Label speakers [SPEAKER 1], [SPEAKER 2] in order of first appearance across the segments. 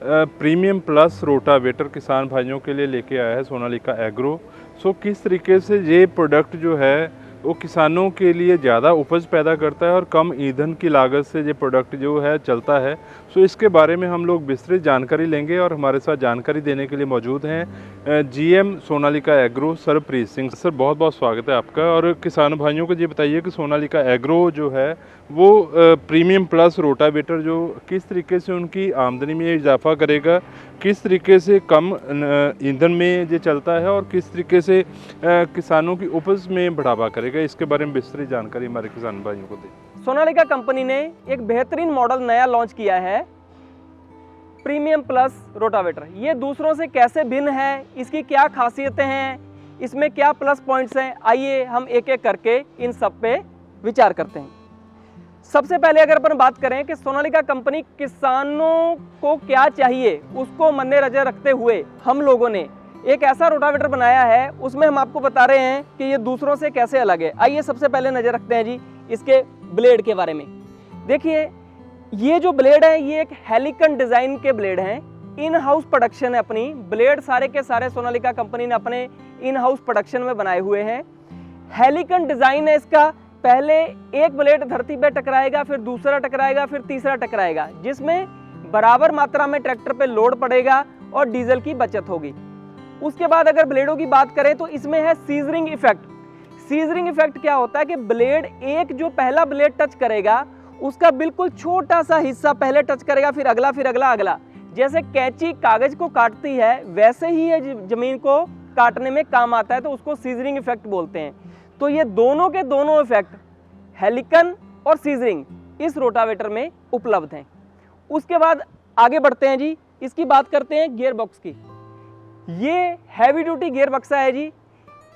[SPEAKER 1] Premium plus rotavator किसान भाइयों के लिए लेके आया है सोनालिका एग्रो। किस तरीके से ये प्रोडक्ट जो है वो किसानों के लिए ज़्यादा उपज पैदा करता है और कम ईंधन की लागत से ये प्रोडक्ट जो है चलता है। इसके बारे में हम लोग विस्तृत जानकारी लेंगे और हमारे साथ जानकारी देने के लिए मौजूद हैं GM Sonalika agro Sarpreet Singh. Sir बहुत बहुत स्वागत है आपका। और किसान भाइयों को ये बताइए कि सोनालिका एग्रो जो है वो प्रीमियम प्लस रोटावेटर जो किस तरीके से उनकी आमदनी में इजाफा करेगा, किस तरीके से कम ईंधन में ये चलता है और किस तरीके से किसानों की उपज में बढ़ावा करेगा, इसके बारे में विस्तृत जानकारी हमारे किसान भाइयों को दें।
[SPEAKER 2] सोनालिका कंपनी ने एक बेहतरीन मॉडल नया लॉन्च किया है, प्रीमियम प्लस रोटावेटर। ये दूसरों से कैसे भिन्न है, इसकी क्या खासियतें हैं, इसमें क्या प्लस पॉइंट्स हैं, आइए हम एक एक करके इन सब पे विचार करते हैं। सबसे पहले अगर अपन बात करें कि सोनालिका कंपनी किसानों को क्या चाहिए उसको मद्देनजर रखते हुए हम लोगों ने एक ऐसा रोटावेटर बनाया है, उसमें हम आपको बता रहे हैं कि ये दूसरों से कैसे अलग है। आइए सबसे पहले नजर रखते हैं जी इसके ब्लेड के बारे में। देखिए ये जो ब्लेड है ये एक हेलिकन डिजाइन के ब्लेड हैं, इन हाउस प्रोडक्शन है अपनी। ब्लेड सारे के सारे सोनालिका कंपनी ने अपने इन हाउस प्रोडक्शन में बनाए हुए हैं। हेलिकन डिजाइन है इसका, पहले एक ब्लेड धरती पे टकराएगा, फिर दूसरा टकराएगा, फिर तीसरा टकराएगा, जिसमें बराबर मात्रा में ट्रैक्टर पे लोड पड़ेगा और डीजल की बचत होगी। उसके बाद अगर ब्लेडों की बात करें तो इसमें है सीजरिंग इफेक्ट। सीजरिंग इफेक्ट क्या होता है कि ब्लेड एक जो पहला ब्लेड टच करेगा उसका बिल्कुल छोटा सा हिस्सा पहले टच करेगा, फिर अगला, फिर अगला, अगला। जैसे कैंची कागज को काटती है वैसे ही ये जमीन को काटने में काम आता है, तो उसको सीजरिंग इफेक्ट बोलते हैं। तो ये दोनों के दोनों इफेक्ट हेलिकन और सीजरिंग इस रोटावेटर में उपलब्ध हैं। उसके बाद आगे बढ़ते हैं जी, इसकी बात करते हैं गियर बॉक्स की। ये हैवी ड्यूटी गियर बक्सा है जी,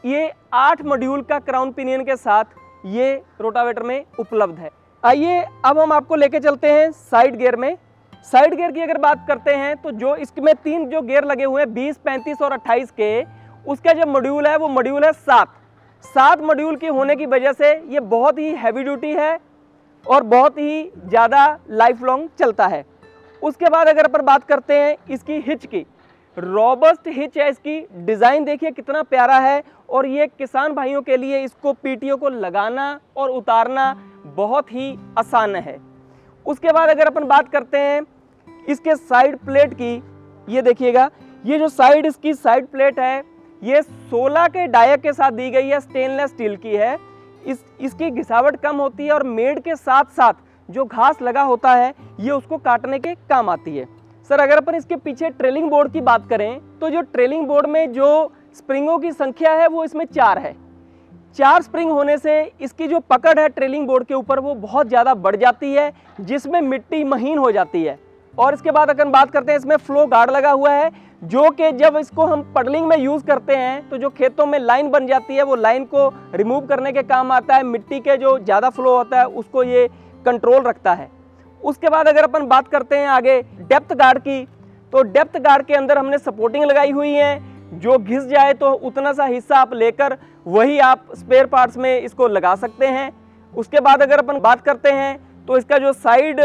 [SPEAKER 2] ये 8 मॉड्यूल का क्राउन पिनियन के साथ ये रोटावेटर में उपलब्ध है। आइए अब हम आपको लेके चलते हैं साइड गियर में। साइड गियर की अगर बात करते हैं तो जो इसमें 3 जो गियर लगे हुए हैं 20, 35 और 28 के, उसका जो मॉड्यूल है वो मॉड्यूल है 7 मॉड्यूल की होने की वजह से ये बहुत ही हैवी ड्यूटी है और बहुत ही ज़्यादा लाइफ लॉन्ग चलता है। उसके बाद अगर अपन बात करते हैं इसकी हिच की, रॉबस्ट हिच है इसकी। डिज़ाइन देखिए कितना प्यारा है और ये किसान भाइयों के लिए इसको पीटीओ को लगाना और उतारना बहुत ही आसान है। उसके बाद अगर अपन बात करते हैं इसके साइड प्लेट की, ये देखिएगा, ये जो साइड इसकी साइड प्लेट है ये 16 के डाया के साथ दी गई है, स्टेनलेस स्टील की है। इसकी घिसावट कम होती है और मेड़ के साथ साथ जो घास लगा होता है ये उसको काटने के काम आती है। सर अगर अपन इसके पीछे ट्रेलिंग बोर्ड की बात करें तो जो ट्रेलिंग बोर्ड में जो स्प्रिंगों की संख्या है वो इसमें 4 है। 4 स्प्रिंग होने से इसकी जो पकड़ है ट्रेलिंग बोर्ड के ऊपर वो बहुत ज़्यादा बढ़ जाती है, जिसमें मिट्टी महीन हो जाती है। और इसके बाद अगर बात करते हैं इसमें फ्लो गार्ड लगा हुआ है, जो कि जब इसको हम पडलिंग में यूज़ करते हैं तो जो खेतों में लाइन बन जाती है वो लाइन को रिमूव करने के काम आता है। मिट्टी के जो ज़्यादा फ्लो होता है उसको ये कंट्रोल रखता है। उसके बाद अगर अपन बात करते हैं आगे डेप्थ गार्ड की, तो डेप्थ गार्ड के अंदर हमने सपोर्टिंग लगाई हुई है, जो घिस जाए तो उतना सा हिस्सा आप लेकर वही आप स्पेयर पार्ट्स में इसको लगा सकते हैं। उसके बाद अगर अपन बात करते हैं तो इसका जो साइड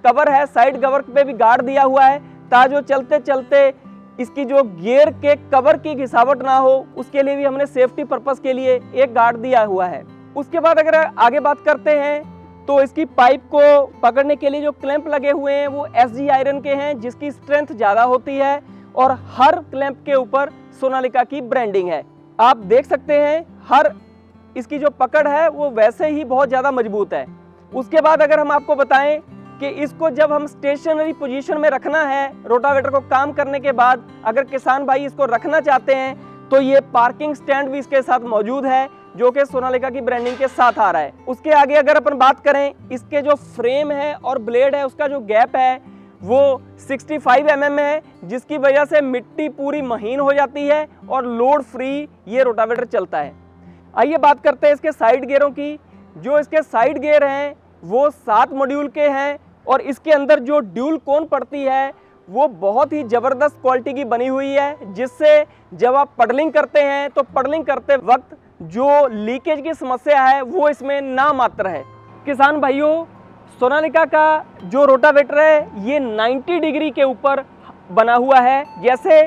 [SPEAKER 2] कवर है, साइड कवर पे भी गार्ड दिया हुआ है, ताकि चलते चलते इसकी जो गियर के कवर की घिसावट ना हो, उसके लिए भी हमने सेफ्टी पर्पस के लिए एक गार्ड दिया हुआ है। उसके बाद अगर आगे बात करते हैं तो इसकी पाइप को पकड़ने के लिए जो क्लैंप लगे हुए हैं वो एसजी आयरन के हैं, जिसकी स्ट्रेंथ ज़्यादा होती है और हर क्लैंप के ऊपर सोनालिका की ब्रांडिंग है। आप देख सकते हैं हर इसकी जो पकड़ है वो वैसे ही बहुत ज़्यादा मजबूत है। उसके बाद अगर हम आपको बताएं कि इसको जब हम स्टेशनरी पोजीशन में रखना है, रोटावेटर को काम करने के बाद अगर किसान भाई इसको रखना चाहते हैं तो ये पार्किंग स्टैंड भी इसके साथ मौजूद है, जो कि सोनालिका की ब्रांडिंग के साथ आ रहा है। उसके आगे अगर अपन बात करें, इसके जो फ्रेम है और ब्लेड है उसका जो गैप है वो 65 mm है, जिसकी वजह से मिट्टी पूरी महीन हो जाती है और लोड फ्री ये रोटावेटर चलता है। आइए बात करते हैं इसके साइड गियरों की। जो इसके साइड गियर हैं वो 7 मॉड्यूल के हैं और इसके अंदर जो ड्यूल कोन पड़ती है वो बहुत ही ज़बरदस्त क्वालिटी की बनी हुई है, जिससे जब आप पडलिंग करते हैं तो पडलिंग करते वक्त जो लीकेज की समस्या है वो इसमें ना मात्र है। किसान भाइयों, सोनालिका का जो रोटावेटर है ये 90 डिग्री के ऊपर बना हुआ है। जैसे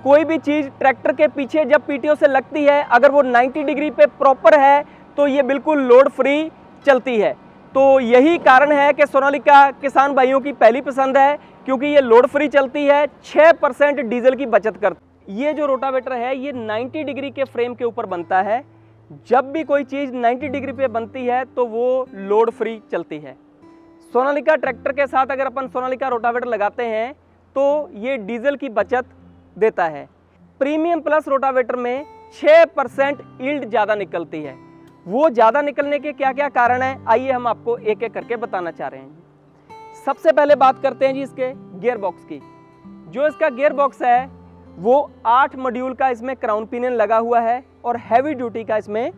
[SPEAKER 2] कोई भी चीज़ ट्रैक्टर के पीछे जब पीटीओ से लगती है, अगर वो 90 डिग्री पे प्रॉपर है तो ये बिल्कुल लोड फ्री चलती है। तो यही कारण है कि सोनालिका किसान भाइयों की पहली पसंद है, क्योंकि ये लोड फ्री चलती है, 6% डीजल की बचत करती। ये जो रोटावेटर है ये 90 डिग्री के फ्रेम के ऊपर बनता है। जब भी कोई चीज़ 90 डिग्री पे बनती है तो वो लोड फ्री चलती है। सोनालिका ट्रैक्टर के साथ अगर अपन सोनालिका रोटावेटर लगाते हैं तो ये डीजल की बचत देता है। प्रीमियम प्लस रोटावेटर में 6% यील्ड ज़्यादा निकलती है। वो ज़्यादा निकलने के क्या क्या कारण हैं, आइए हम आपको एक एक करके बताना चाह रहे हैं। सबसे पहले बात करते हैं जी इसके गियर बॉक्स की। जो इसका गियर बॉक्स है वो 8 मॉड्यूल का इसमें क्राउन पिनियन लगा हुआ है और हैवी ड्यूटी का इसमें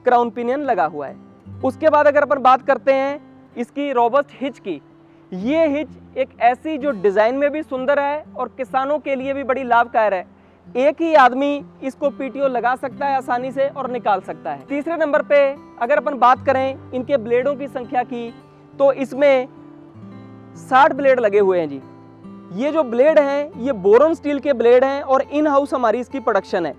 [SPEAKER 2] क्राउन पिनियन लगा हुआ है। उसके बाद अगर अपन बात करते हैं इसकी रोबस्ट हिच की, ये हिच एक ऐसी जो डिज़ाइन में भी सुंदर है और किसानों के लिए भी बड़ी लाभकारी है। एक ही आदमी इसको पीटीओ लगा सकता है आसानी से और निकाल सकता है। तीसरे नंबर पे अगर अपन बात करें इनके ब्लेडों की संख्या की, तो इसमें 60 ब्लेड लगे हुए हैं जी। ये जो ब्लेड हैं ये बोरॉन स्टील के ब्लेड हैं और इन हाउस हमारी इसकी प्रोडक्शन है।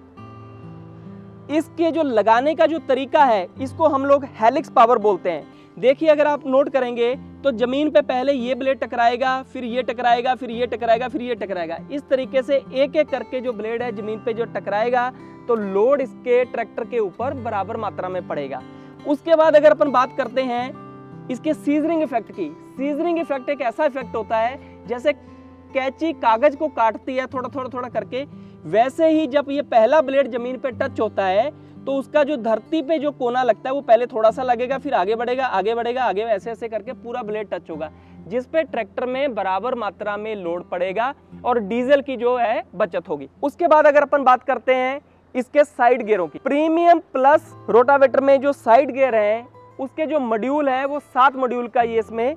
[SPEAKER 2] इसके जो लगाने का जो तरीका है इसको हम लोग हेलिक्स पावर बोलते हैं। देखिए अगर आप नोट करेंगे तो जमीन पे पहले ये ब्लेड टकराएगा, फिर ये टकराएगा, फिर ये टकराएगा, फिर ये टकराएगा। इस तरीके से एक एक करके जो ब्लेड है जमीन पे जो टकराएगा तो लोड इसके ट्रैक्टर के ऊपर बराबर मात्रा में पड़ेगा। उसके बाद अगर अपन बात करते हैं इसके सीजरिंग इफेक्ट की। सीजरिंग इफेक्ट एक ऐसा इफेक्ट होता है जैसे कैंची कागज को काटती है थोड़ा थोड़ा थोड़ा करके, वैसे ही जब ये पहला ब्लेड जमीन पे टच होता है तो उसका जो धरती पे जो कोना लगता है वो पहले थोड़ा सा लगेगा, फिर आगे बढ़ेगा, आगे बढ़ेगा, आगे ऐसे ऐसे करके पूरा ब्लेड टच होगा, जिस पे ट्रैक्टर में बराबर मात्रा में लोड पड़ेगा और डीजल की जो है बचत होगी। उसके बाद अगर अपन बात करते हैं इसके साइड गियरों की। प्रीमियम प्लस रोटावेटर में जो साइड गियर हैं उसके जो मॉड्यूल है वो 7 मॉड्यूल का ये इसमें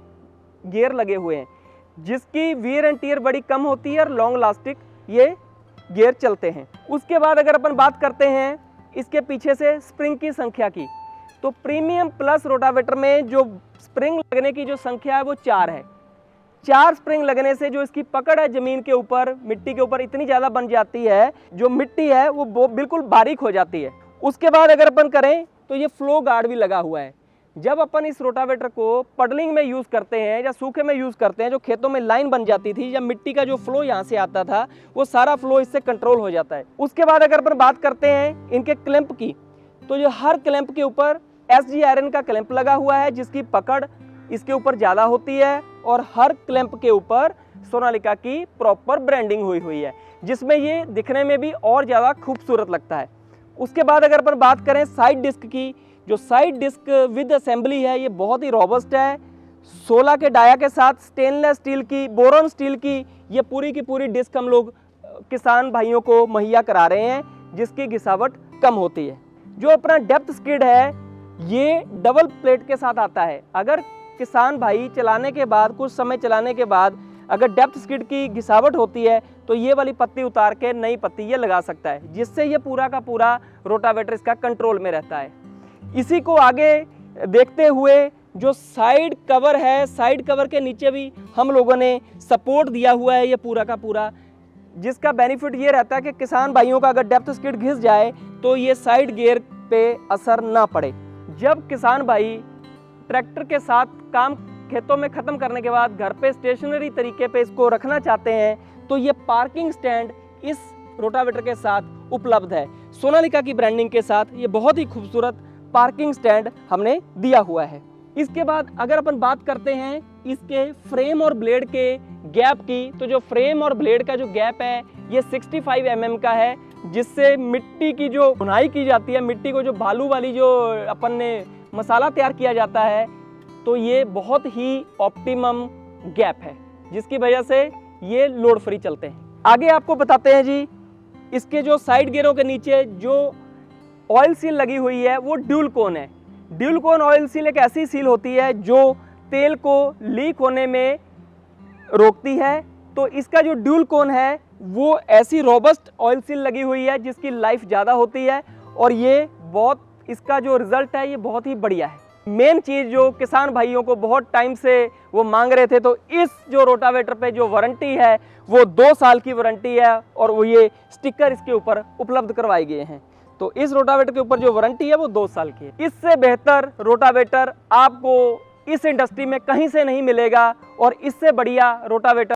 [SPEAKER 2] गियर लगे हुए हैं, जिसकी वियर एंड टियर बड़ी कम होती है और लॉन्ग लास्टिक ये गियर चलते हैं। उसके बाद अगर अपन बात करते हैं इसके पीछे से स्प्रिंग की संख्या की, तो प्रीमियम प्लस रोटावेटर में जो स्प्रिंग लगने की जो संख्या है वो 4 है। 4 स्प्रिंग लगने से जो इसकी पकड़ है जमीन के ऊपर, मिट्टी के ऊपर इतनी ज़्यादा बन जाती है, जो मिट्टी है वो बिल्कुल बारीक हो जाती है। उसके बाद अगर अपन करें तो ये फ्लो गार्ड भी लगा हुआ है। जब अपन इस रोटावेटर को पडलिंग में यूज़ करते हैं या सूखे में यूज़ करते हैं, जो खेतों में लाइन बन जाती थी या मिट्टी का जो फ्लो यहाँ से आता था वो सारा फ्लो इससे कंट्रोल हो जाता है। उसके बाद अगर अपन बात करते हैं इनके क्लैंप की, तो जो हर क्लैंप के ऊपर SG आयरन का क्लैंप लगा हुआ है, जिसकी पकड़ इसके ऊपर ज़्यादा होती है और हर क्लैंप के ऊपर सोनालिका की प्रॉपर ब्रांडिंग हुई है, जिसमें ये दिखने में भी और ज़्यादा खूबसूरत लगता है। उसके बाद अगर अपन बात करें साइड डिस्क की, जो साइड डिस्क विद असेंबली है ये बहुत ही रॉबस्ट है। 16 के डाया के साथ स्टेनलेस स्टील की, बोरॉन स्टील की ये पूरी की पूरी डिस्क हम लोग किसान भाइयों को मुहैया करा रहे हैं, जिसकी घिसावट कम होती है। जो अपना डेप्थ स्किड है ये डबल प्लेट के साथ आता है। अगर किसान भाई चलाने के बाद, कुछ समय चलाने के बाद अगर डेप्थ स्किड की घिसावट होती है तो ये वाली पत्ती उतार के नई पत्ती ये लगा सकता है, जिससे ये पूरा का पूरा रोटावेटर इसका कंट्रोल में रहता है। इसी को आगे देखते हुए जो साइड कवर है, साइड कवर के नीचे भी हम लोगों ने सपोर्ट दिया हुआ है ये पूरा का पूरा, जिसका बेनिफिट ये रहता है कि किसान भाइयों का अगर डेप्थ स्किड घिस जाए तो ये साइड गियर पे असर ना पड़े। जब किसान भाई ट्रैक्टर के साथ काम खेतों में ख़त्म करने के बाद घर पे स्टेशनरी तरीके पे इसको रखना चाहते हैं तो ये पार्किंग स्टैंड इस रोटावेटर के साथ उपलब्ध है। सोनालिका की ब्रांडिंग के साथ ये बहुत ही खूबसूरत पार्किंग स्टैंड हमने दिया हुआ है। इसके बाद अगर अपन बात करते हैं इसके फ्रेम और ब्लेड के गैप की, तो जो फ्रेम और ब्लेड का जो गैप है ये 65 mm का है, जिससे मिट्टी की जो बुनाई की जाती है, मिट्टी को जो बालू वाली जो अपन ने मसाला तैयार किया जाता है, तो ये बहुत ही ऑप्टिमम गैप है, जिसकी वजह से ये लोड फ्री चलते हैं। आगे आपको बताते हैं जी इसके जो साइड गियरों के नीचे जो ऑयल सील लगी हुई है वो ड्यूल कोन है। ड्यूल कोन ऑयल सील एक ऐसी सील होती है जो तेल को लीक होने में रोकती है। तो इसका जो ड्यूल कोन है वो ऐसी रोबस्ट ऑयल सील लगी हुई है जिसकी लाइफ ज़्यादा होती है और ये बहुत, इसका जो रिज़ल्ट है ये बहुत ही बढ़िया है। मेन चीज़ जो किसान भाइयों को बहुत टाइम से वो मांग रहे थे, तो इस जो रोटावेटर पे जो वारंटी है वो 2 साल की वारंटी है और वो ये स्टिकर इसके ऊपर उपलब्ध करवाए गए हैं। तो इस रोटावेटर के ऊपर जो वारंटी है वो 2 साल की है। इससे बेहतर रोटावेटर आपको इस इंडस्ट्री में कहीं से नहीं मिलेगा और इससे बढ़िया रोटावेटर